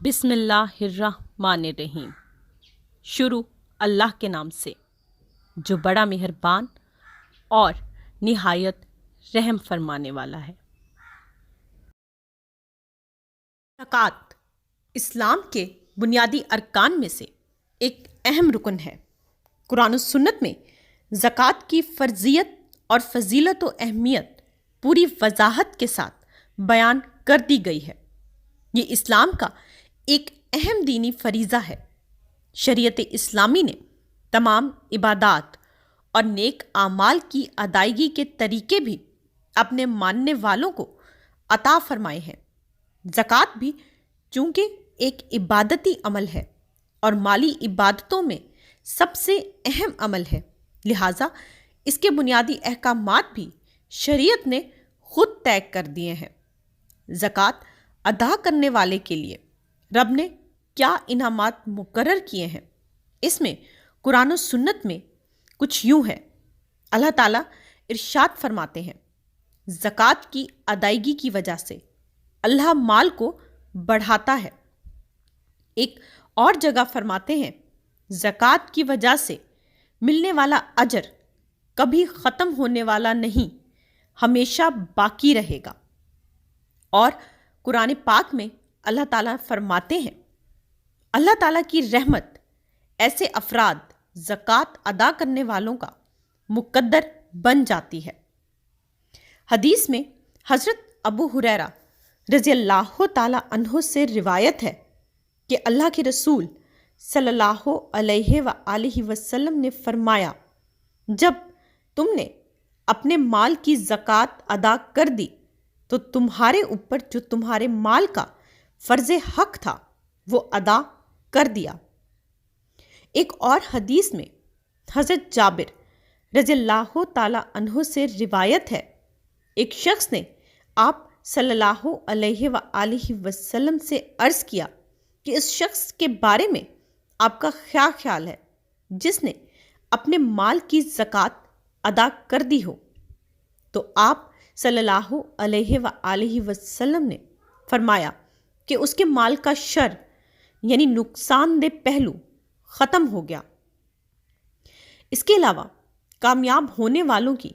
بسم اللہ الرحمن الرحیم۔ شروع اللہ کے نام سے جو بڑا مہربان اور نہایت رحم فرمانے والا ہے۔ زکوٰۃ اسلام کے بنیادی ارکان میں سے ایک اہم رکن ہے۔ قرآن و سنت میں زکوٰۃ کی فرضیت اور فضیلت و اہمیت پوری وضاحت کے ساتھ بیان کر دی گئی ہے۔ یہ اسلام کا ایک اہم دینی فریضہ ہے۔ شریعت اسلامی نے تمام عبادات اور نیک اعمال کی ادائیگی کے طریقے بھی اپنے ماننے والوں کو عطا فرمائے ہیں۔ زکوٰۃ بھی چونکہ ایک عبادتی عمل ہے اور مالی عبادتوں میں سب سے اہم عمل ہے، لہٰذا اس کے بنیادی احکامات بھی شریعت نے خود طے کر دیے ہیں۔ زکوٰۃ ادا کرنے والے کے لیے رب نے کیا انعامات مقرر کیے ہیں، اس میں قرآن و سنت میں کچھ یوں ہے۔ اللہ تعالیٰ ارشاد فرماتے ہیں، زکوٰۃ کی ادائیگی کی وجہ سے اللہ مال کو بڑھاتا ہے۔ ایک اور جگہ فرماتے ہیں، زکوٰۃ کی وجہ سے ملنے والا اجر کبھی ختم ہونے والا نہیں، ہمیشہ باقی رہے گا۔ اور قرآن پاک میں اللہ تعالیٰ فرماتے ہیں، اللہ تعالیٰ کی رحمت ایسے افراد زکوٰۃ ادا کرنے والوں کا مقدر بن جاتی ہے۔ حدیث میں حضرت ابو ہریرہ رضی اللہ تعالیٰ عنہ سے روایت ہے کہ اللہ کے رسول صلی اللہ علیہ وآلہ وسلم نے فرمایا، جب تم نے اپنے مال کی زکوٰۃ ادا کر دی تو تمہارے اوپر جو تمہارے مال کا فرض حق تھا وہ ادا کر دیا۔ ایک اور حدیث میں حضرت جابر رضی اللہ تعالیٰ عنہ سے روایت ہے، ایک شخص نے آپ صلی اللہ علیہ وآلہ وسلم سے عرض کیا کہ اس شخص کے بارے میں آپ کا کیا خیال ہے جس نے اپنے مال کی زکوٰۃ ادا کر دی ہو؟ تو آپ صلی اللہ علیہ وآلہ وسلم نے فرمایا کہ اس کے مال کا شر یعنی نقصان دہ پہلو ختم ہو گیا۔ اس کے علاوہ کامیاب ہونے والوں کی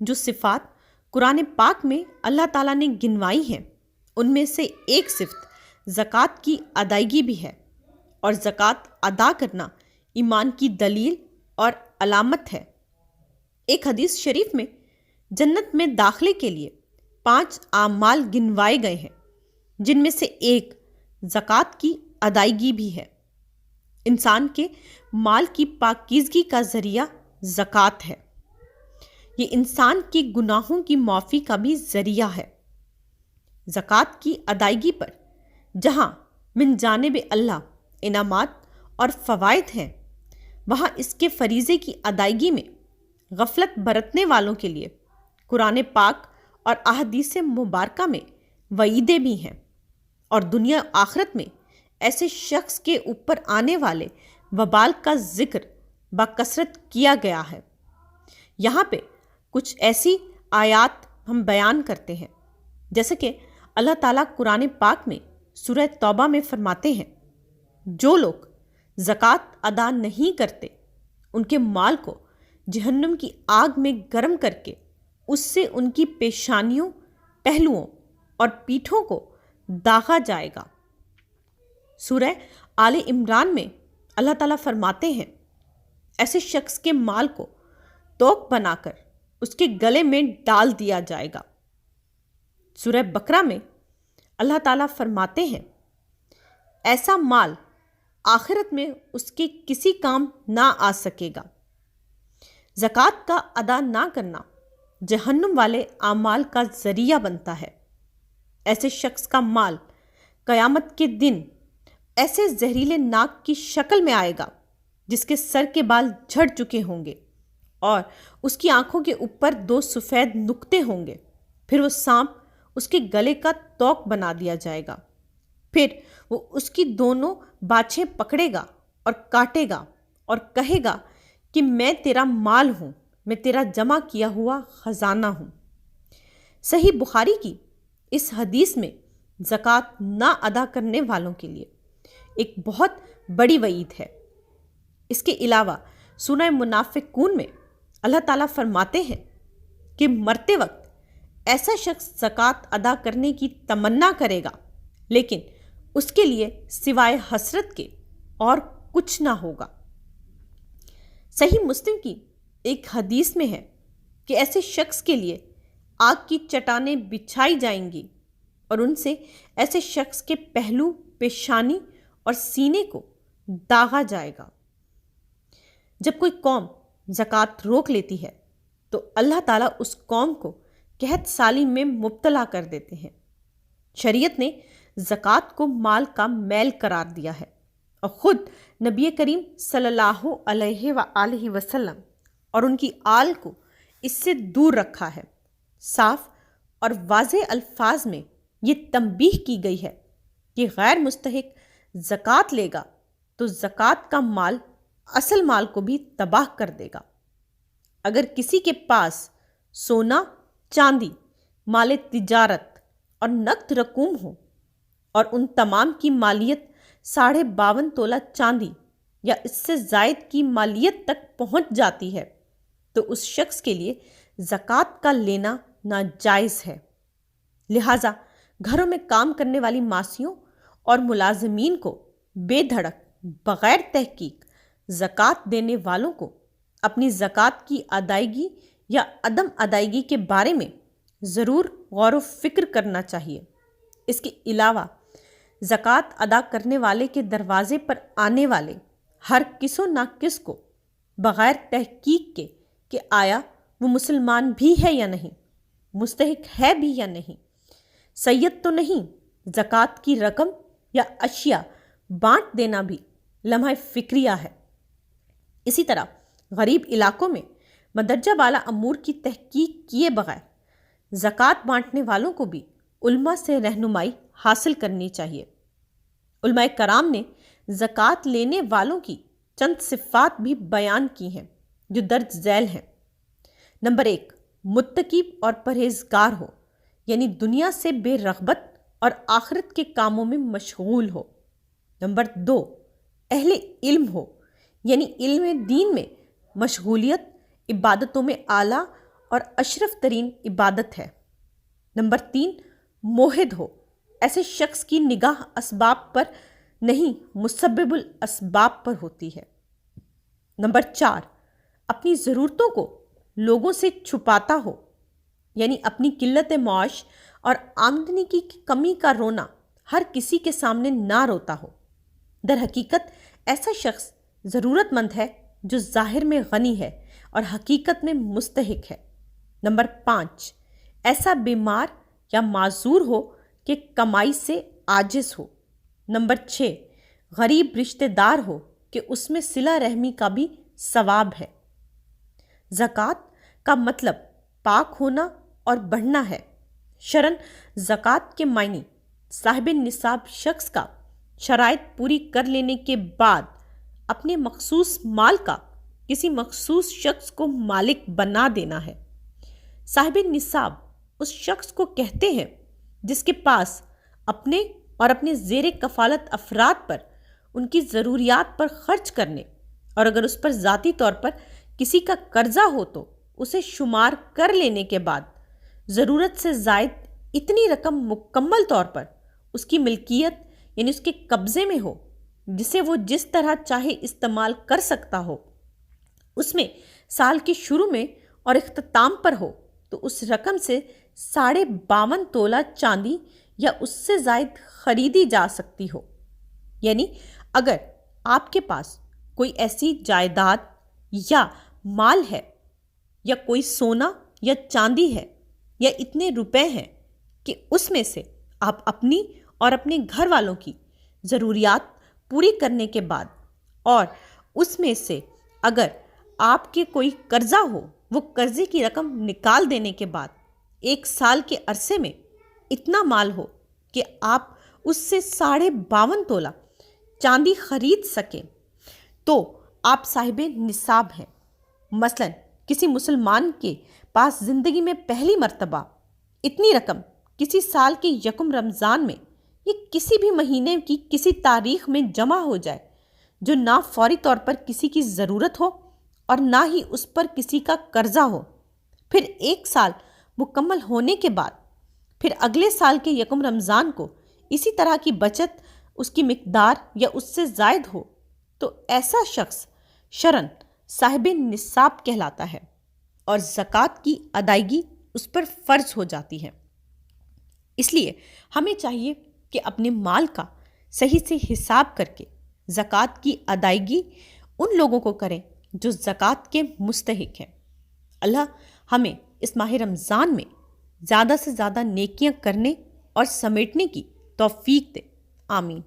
جو صفات قرآن پاک میں اللہ تعالیٰ نے گنوائی ہیں، ان میں سے ایک صفت زکوٰۃ کی ادائیگی بھی ہے، اور زکوٰۃ ادا کرنا ایمان کی دلیل اور علامت ہے۔ ایک حدیث شریف میں جنت میں داخلے کے لیے 5 اعمال گنوائے گئے ہیں، جن میں سے ایک زکوٰۃ کی ادائیگی بھی ہے۔ انسان کے مال کی پاکیزگی کا ذریعہ زکوٰۃ ہے۔ یہ انسان کے گناہوں کی معافی کا بھی ذریعہ ہے۔ زکوٰۃ کی ادائیگی پر جہاں من جانب اللہ انعامات اور فوائد ہیں، وہاں اس کے فریضے کی ادائیگی میں غفلت برتنے والوں کے لیے قرآن پاک اور احادیث مبارکہ میں وعیدیں بھی ہیں، اور دنیا آخرت میں ایسے شخص کے اوپر آنے والے وبال کا ذکر بکثرت کیا گیا ہے۔ یہاں پہ کچھ ایسی آیات ہم بیان کرتے ہیں، جیسے کہ اللہ تعالیٰ قرآن پاک میں سورہ توبہ میں فرماتے ہیں، جو لوگ زکوٰۃ ادا نہیں کرتے ان کے مال کو جہنم کی آگ میں گرم کر کے اس سے ان کی پیشانیوں، پہلوؤں اور پیٹھوں کو داغا جائے گا۔ سورہ آل عمران میں اللہ تعالیٰ فرماتے ہیں، ایسے شخص کے مال کو توق بنا کر اس کے گلے میں ڈال دیا جائے گا۔ سورہ بقرہ میں اللہ تعالیٰ فرماتے ہیں، ایسا مال آخرت میں اس کے کسی کام نہ آ سکے گا۔ زکوٰۃ کا ادا نہ کرنا جہنم والے اعمال کا ذریعہ بنتا ہے۔ ایسے شخص کا مال قیامت کے دن ایسے زہریلے ناک کی شکل میں آئے گا جس کے سر کے بال جھڑ چکے ہوں گے، اور اس کی آنکھوں کے اوپر 2 سفید نقطے ہوں گے۔ پھر وہ سانپ اس کے گلے کا توق بنا دیا جائے گا، پھر وہ اس کی دونوں باچھیں پکڑے گا اور کاٹے گا اور کہے گا کہ میں تیرا مال ہوں، میں تیرا جمع کیا ہوا خزانہ ہوں۔ صحیح بخاری کی اس حدیث میں زکوٰۃ نہ ادا کرنے والوں کے لیے ایک بہت بڑی وعید ہے۔ اس کے علاوہ سورہ منافقون میں اللہ تعالیٰ فرماتے ہیں کہ مرتے وقت ایسا شخص زکوٰۃ ادا کرنے کی تمنا کرے گا لیکن اس کے لیے سوائے حسرت کے اور کچھ نہ ہوگا۔ صحیح مسلم کی ایک حدیث میں ہے کہ ایسے شخص کے لیے آگ کی چٹانیں بچھائی جائیں گی اور ان سے ایسے شخص کے پہلو، پیشانی اور سینے کو داغا جائے گا۔ جب کوئی قوم زکوٰۃ روک لیتی ہے تو اللہ تعالیٰ اس قوم کو قحط سالی میں مبتلا کر دیتے ہیں۔ شریعت نے زکوٰۃ کو مال کا میل قرار دیا ہے اور خود نبی کریم صلی اللہ علیہ وآلہ وسلم اور ان کی آل کو اس سے دور رکھا ہے۔ صاف اور واضح الفاظ میں یہ تنبیہ کی گئی ہے کہ غیر مستحق زکوٰۃ لے گا تو زکوٰۃ کا مال اصل مال کو بھی تباہ کر دے گا۔ اگر کسی کے پاس سونا، چاندی، مال تجارت اور نقد رقوم ہو اور ان تمام کی مالیت 52.5 تولہ چاندی یا اس سے زائد کی مالیت تک پہنچ جاتی ہے تو اس شخص کے لیے زکوٰۃ کا لینا ناجائز ہے۔ لہٰذا گھروں میں کام کرنے والی ماسیوں اور ملازمین کو بے دھڑک بغیر تحقیق زکوٰۃ دینے والوں کو اپنی زکوٰۃ کی ادائیگی یا عدم ادائیگی کے بارے میں ضرور غور و فکر کرنا چاہیے۔ اس کے علاوہ زکوٰۃ ادا کرنے والے کے دروازے پر آنے والے ہر کس و ناقص کو بغیر تحقیق کے کہ آیا وہ مسلمان بھی ہے یا نہیں، مستحق ہے بھی یا نہیں، سید تو نہیں، زکوٰۃ کی رقم یا اشیاء بانٹ دینا بھی لمحہ فکریہ ہے۔ اسی طرح غریب علاقوں میں مندرجہ بالا امور کی تحقیق کیے بغیر زکوٰۃ بانٹنے والوں کو بھی علماء سے رہنمائی حاصل کرنی چاہیے۔ علماء کرام نے زکوٰۃ لینے والوں کی چند صفات بھی بیان کی ہیں جو درج ذیل ہیں۔ نمبر 1، متقی اور پرہیزگار ہو، یعنی دنیا سے بے رغبت اور آخرت کے کاموں میں مشغول ہو۔ نمبر 2، اہل علم ہو، یعنی علم دین میں مشغولیت عبادتوں میں اعلیٰ اور اشرف ترین عبادت ہے۔ نمبر 3، موحد ہو، ایسے شخص کی نگاہ اسباب پر نہیں مسبب الاسباب پر ہوتی ہے۔ نمبر 4، اپنی ضرورتوں کو لوگوں سے چھپاتا ہو، یعنی اپنی قلت معاش اور آمدنی کی کمی کا رونا ہر کسی کے سامنے نہ روتا ہو۔ در حقیقت ایسا شخص ضرورت مند ہے جو ظاہر میں غنی ہے اور حقیقت میں مستحق ہے۔ نمبر 5، ایسا بیمار یا معذور ہو کہ کمائی سے عاجز ہو۔ نمبر 6، غریب رشتہ دار ہو کہ اس میں صلہ رحمی کا بھی ثواب ہے۔ زکوٰۃ کا مطلب پاک ہونا اور بڑھنا ہے۔ شرعاً زکوٰۃ کے معنی صاحب نصاب شخص کا شرائط پوری کر لینے کے بعد اپنے مخصوص مال کا کسی مخصوص شخص کو مالک بنا دینا ہے۔ صاحب نصاب اس شخص کو کہتے ہیں جس کے پاس اپنے اور اپنے زیر کفالت افراد پر ان کی ضروریات پر خرچ کرنے اور اگر اس پر ذاتی طور پر کسی کا قرضہ ہو تو اسے شمار کر لینے کے بعد ضرورت سے زائد اتنی رقم مکمل طور پر اس کی ملکیت یعنی اس کے قبضے میں ہو جسے وہ جس طرح چاہے استعمال کر سکتا ہو، اس میں سال کے شروع میں اور اختتام پر ہو تو اس رقم سے 52.5 تولہ چاندی یا اس سے زائد خریدی جا سکتی ہو۔ یعنی اگر آپ کے پاس کوئی ایسی جائیداد یا مال ہے یا کوئی سونا یا چاندی ہے یا اتنے روپے ہیں کہ اس میں سے آپ اپنی اور اپنے گھر والوں کی ضروریات پوری کرنے کے بعد اور اس میں سے اگر آپ کے کوئی قرضہ ہو وہ قرضے کی رقم نکال دینے کے بعد 1 سال کے عرصے میں اتنا مال ہو کہ آپ اس سے 52.5 تولہ چاندی خرید سکیں تو آپ صاحب نصاب ہیں۔ مثلاً کسی مسلمان کے پاس زندگی میں پہلی مرتبہ اتنی رقم کسی سال کے یکم رمضان میں یہ کسی بھی مہینے کی کسی تاریخ میں جمع ہو جائے جو نہ فوری طور پر کسی کی ضرورت ہو اور نہ ہی اس پر کسی کا قرضہ ہو، پھر 1 سال مکمل ہونے کے بعد پھر اگلے سال کے یکم رمضان کو اسی طرح کی بچت اس کی مقدار یا اس سے زائد ہو تو ایسا شخص شرعاً صاحب نصاب کہلاتا ہے اور زکوٰۃ کی ادائیگی اس پر فرض ہو جاتی ہے۔ اس لیے ہمیں چاہیے کہ اپنے مال کا صحیح سے حساب کر کے زکوٰۃ کی ادائیگی ان لوگوں کو کریں جو زکوٰۃ کے مستحق ہیں۔ اللہ ہمیں اس ماہ رمضان میں زیادہ سے زیادہ نیکیاں کرنے اور سمیٹنے کی توفیق دے، آمین۔